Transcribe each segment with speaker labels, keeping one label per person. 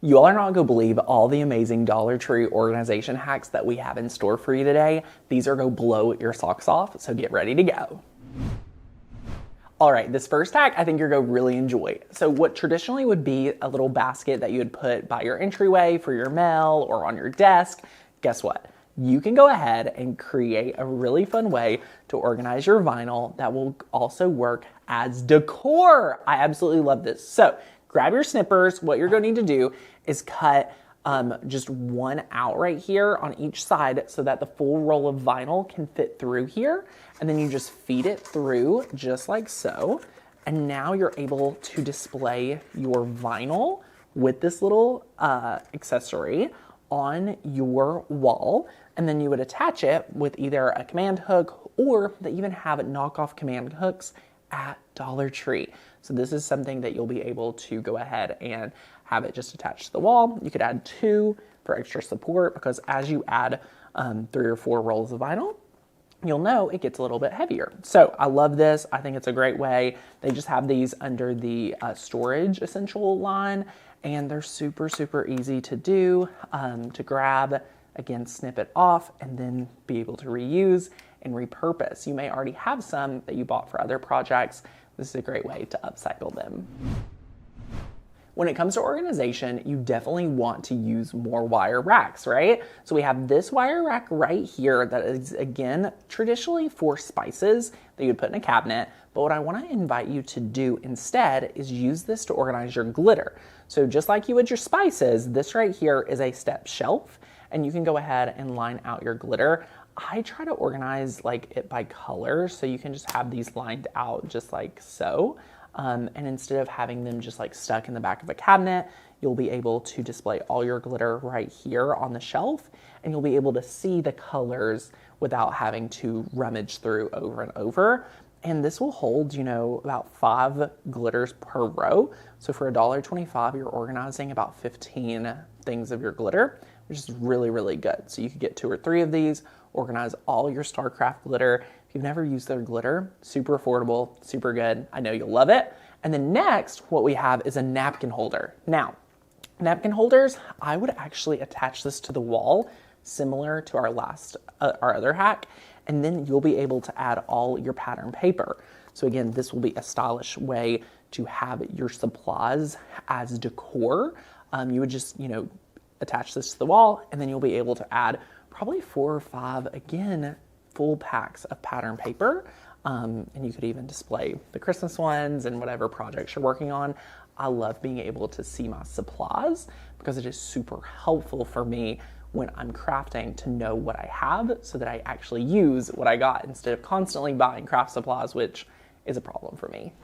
Speaker 1: You all are not going to believe all the amazing Dollar Tree organization hacks that we have in store for you today. These are going to blow your socks off, so get ready to go. All right, this first hack I think you're going to really enjoy. So what traditionally would be a little basket that you would put by your entryway for your mail or on your desk, guess what? You can go ahead and create a really fun way to organize your vinyl that will also work as decor. I absolutely love this. So grab your snippers. What you're going to need to do is cut just one out right here on each side so that the full roll of vinyl can fit through here. And then you just feed it through just like so. And now you're able to display your vinyl with this little accessory on your wall. And then you would attach it with either a command hook, or they even have knockoff command hooks at Dollar Tree. So this is something that you'll be able to go ahead and have it just attached to the wall. You could add 2 for extra support, because as you add 3 or 4 rolls of vinyl, you'll know it gets a little bit heavier. So I love this. I think it's a great way. They just have these under the storage essential line, and they're super, super easy to do, to grab. Again, snip it off and then be able to reuse and repurpose. You may already have some that you bought for other projects. This is a great way to upcycle them. When it comes to organization, you definitely want to use more wire racks, right? So we have this wire rack right here that is, again, traditionally for spices that you would put in a cabinet. But what I want to invite you to do instead is use this to organize your glitter. So just like you would your spices, this right here is a step shelf, and you can go ahead and line out your glitter. I try to organize like it by color, so you can just have these lined out just like so. And instead of having them just like stuck in the back of a cabinet, you'll be able to display all your glitter right here on the shelf, and you'll be able to see the colors without having to rummage through over and over. And this will hold, you know, about 5 glitters per row. So for $1.25, you're organizing about 15 things of your glitter, which is really, really good. So you could get 2 or 3 of these, organize all your StarCraft glitter. If you've never used their glitter, super affordable, super good. I know you'll love it. And then next, what we have is a napkin holder. Now, napkin holders, I would actually attach this to the wall, similar to our other hack, and then you'll be able to add all your pattern paper. So again, this will be a stylish way to have your supplies as decor. You would just, you know, attach this to the wall, and then you'll be able to add probably 4 or 5, again, full packs of pattern paper. And you could even display the Christmas ones and whatever projects you're working on. I love being able to see my supplies because it is super helpful for me when I'm crafting to know what I have so that I actually use what I got instead of constantly buying craft supplies, which is a problem for me.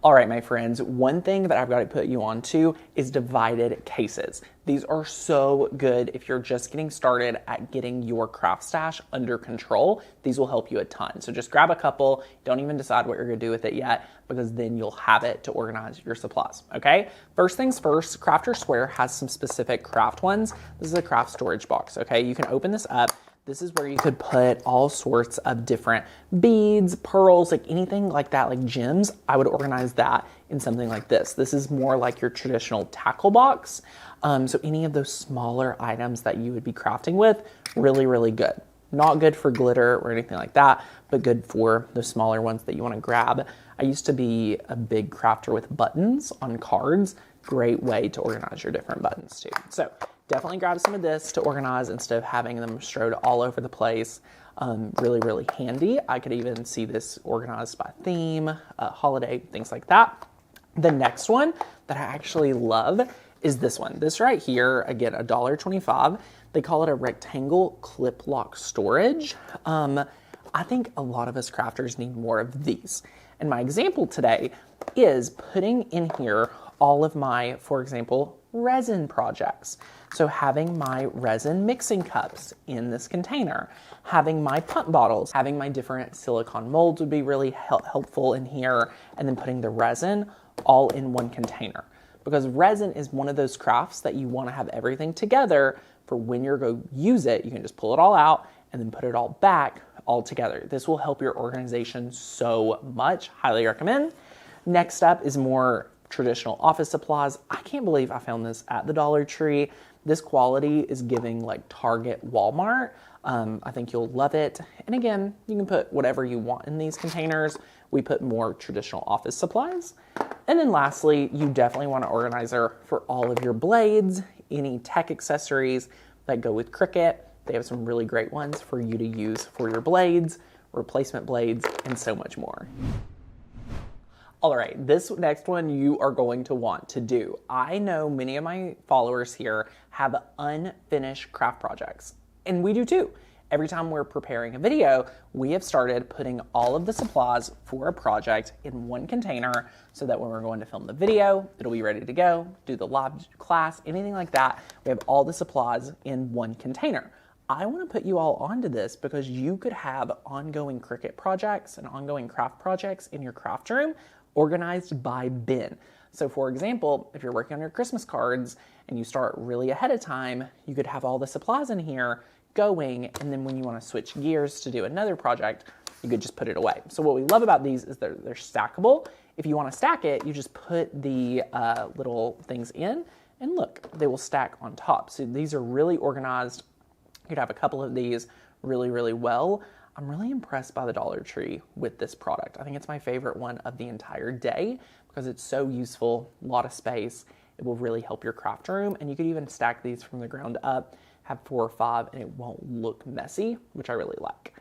Speaker 1: All right, my friends, one thing that I've got to put you on to is divided cases. These are so good if you're just getting started at getting your craft stash under control. These will help you a ton. So just grab a couple. Don't even decide what you're going to do with it yet, because then you'll have it to organize your supplies, okay? First things first, Crafter Square has some specific craft ones. This is a craft storage box, okay? You can open this up. This is where you could put all sorts of different beads, pearls, like anything like that, like gems. I would organize that in something like this. This is more like your traditional tackle box. So any of those smaller items that you would be crafting with, really, really good. Not good for glitter or anything like that, but good for the smaller ones that you want to grab. I used to be a big crafter with buttons on cards. Great way to organize your different buttons too. So definitely grab some of this to organize instead of having them strode all over the place. Really, really handy. I could even see this organized by theme, holiday, things like that. The next one that I actually love is this one. This right here, again, $1.25. They call it a rectangle clip lock storage. I think a lot of us crafters need more of these. And my example today is putting in here all of my, for example, resin projects. So having my resin mixing cups in this container, having my pump bottles, having my different silicone molds would be really helpful in here, and then putting the resin all in one container. Because resin is one of those crafts that you want to have everything together for when you're going to use it. You can just pull it all out and then put it all back all together. This will help your organization so much. Highly recommend. Next up is more traditional office supplies. I can't believe I found this at the Dollar Tree. This quality is giving like Target, Walmart. I think you'll love it. And again, you can put whatever you want in these containers. We put more traditional office supplies. And then lastly, you definitely want an organizer for all of your blades, any tech accessories that go with Cricut. They have some really great ones for you to use for your blades, replacement blades, and so much more. All right, this next one you are going to want to do. I know many of my followers here have unfinished craft projects, and we do too. Every time we're preparing a video, we have started putting all of the supplies for a project in one container so that when we're going to film the video, it'll be ready to go, do the live class, anything like that. We have all the supplies in one container. I want to put you all onto this because you could have ongoing Cricut projects and ongoing craft projects in your craft room organized by bin. So for example, if you're working on your Christmas cards and you start really ahead of time, you could have all the supplies in here going, and then when you want to switch gears to do another project, you could just put it away. So what we love about these is they're stackable. If you want to stack it, you just put the little things in, and look, they will stack on top. So these are really organized. You could have a couple of these really, really well. I'm really impressed by the Dollar Tree with this product. I think it's my favorite one of the entire day because it's so useful, a lot of space. It will really help your craft room, and you could even stack these from the ground up, have 4 or 5, and it won't look messy, which I really like.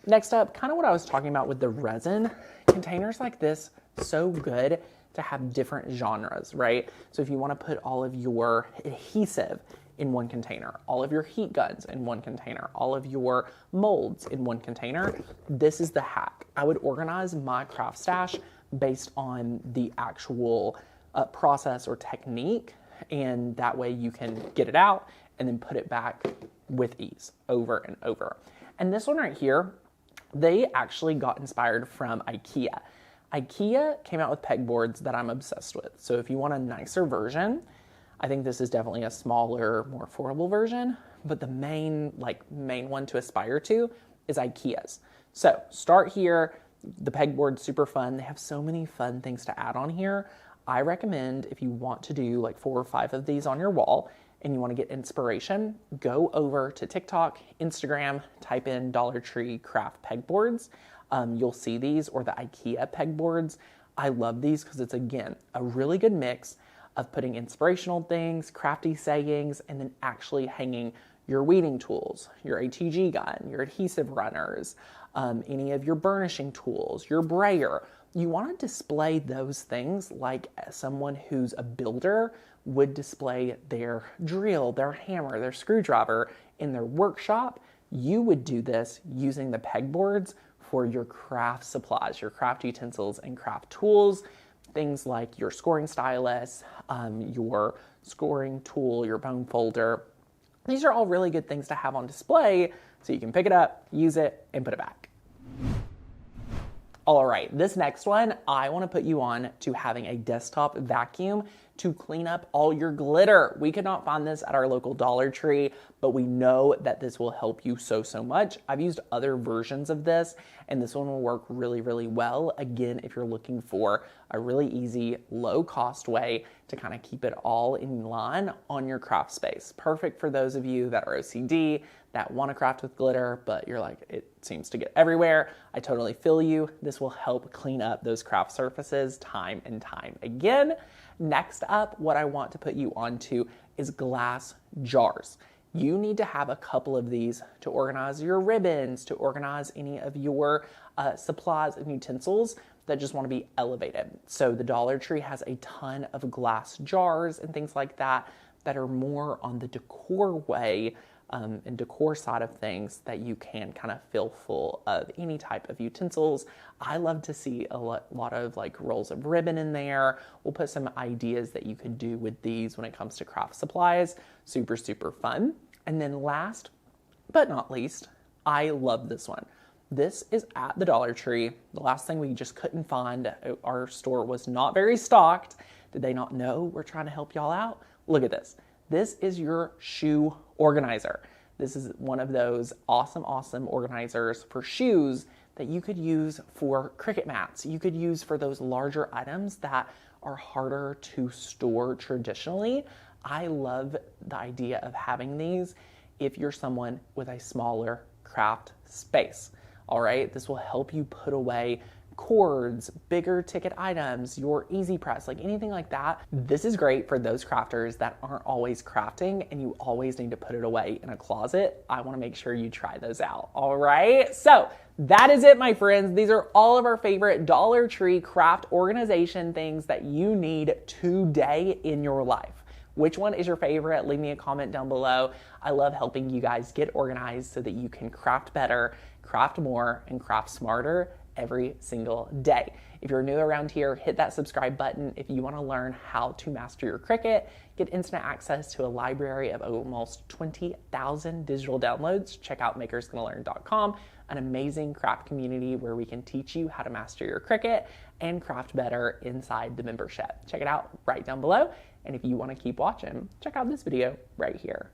Speaker 1: Next up, kind of what I was talking about with the resin, containers like this, so good to have different genres, right? So if you want to put all of your adhesive in one container, all of your heat guns in one container, all of your molds in one container, this is the hack. I would organize my craft stash based on the actual process or technique, and that way you can get it out and then put it back with ease over and over. And this one right here, they actually got inspired from IKEA. IKEA came out with pegboards that I'm obsessed with. So if you want a nicer version, I think this is definitely a smaller, more affordable version, but the main one to aspire to is IKEA's. So start here. The pegboard's super fun. They have so many fun things to add on here. I recommend if you want to do like 4 or 5 of these on your wall and you want to get inspiration, go over to TikTok, Instagram, type in Dollar Tree craft pegboards. You'll see these, or the IKEA pegboards. I love these because it's, again, a really good mix of putting inspirational things, crafty sayings, and then actually hanging your weeding tools, your ATG gun, your adhesive runners, any of your burnishing tools, your brayer. You want to display those things like someone who's a builder would display their drill, their hammer, their screwdriver in their workshop. You would do this using the pegboards for your craft supplies, your craft utensils and craft tools, things like your scoring stylus, your scoring tool, your bone folder. These are all really good things to have on display so you can pick it up, use it, and put it back. All right, this next one, I want to put you on to having a desktop vacuum to clean up all your glitter. We could not find this at our local Dollar Tree, but we know that this will help you so much. I've used other versions of this, and this one will work really, really well. Again, if you're looking for a really easy, low-cost way to kind of keep it all in line on your craft space. Perfect for those of you that are OCD, that want to craft with glitter, but you're like, it seems to get everywhere. I totally feel you. This will help clean up those craft surfaces time and time again. Next up, what I want to put you onto is glass jars. You need to have a couple of these to organize your ribbons, to organize any of your supplies and utensils that just want to be elevated. So the Dollar Tree has a ton of glass jars and things like that that are more on the decor way and decor side of things that you can kind of fill full of any type of utensils. I love to see a lot of like rolls of ribbon in there. We'll put some ideas that you could do with these when it comes to craft supplies. Super, super fun. And then last but not least, I love this one. This is at the Dollar Tree. The last thing we just couldn't find. Our store was not very stocked. Did they not know we're trying to help y'all out? Look at this. This is your shoe organizer. This is one of those awesome organizers for shoes that you could use for Cricut mats. You could use for those larger items that are harder to store traditionally, I love the idea of having these if you're someone with a smaller craft space. All right, this will help you put away cords, bigger ticket items, your easy press, like anything like that. This is great for those crafters that aren't always crafting and you always need to put it away in a closet. I want to make sure you try those out. All right, so that is it, my friends. These are all of our favorite Dollar Tree craft organization things that you need today in your life. Which one is your favorite? Leave me a comment down below. I love helping you guys get organized so that you can craft better, craft more, and craft smarter every single day. If you're new around here, hit that subscribe button if you want to learn how to master your Cricut, get instant access to a library of almost 20,000 digital downloads. Check out makersgonnalearn.com, an amazing craft community where we can teach you how to master your Cricut and craft better inside the membership. Check it out right down below. And if you want to keep watching, check out this video right here.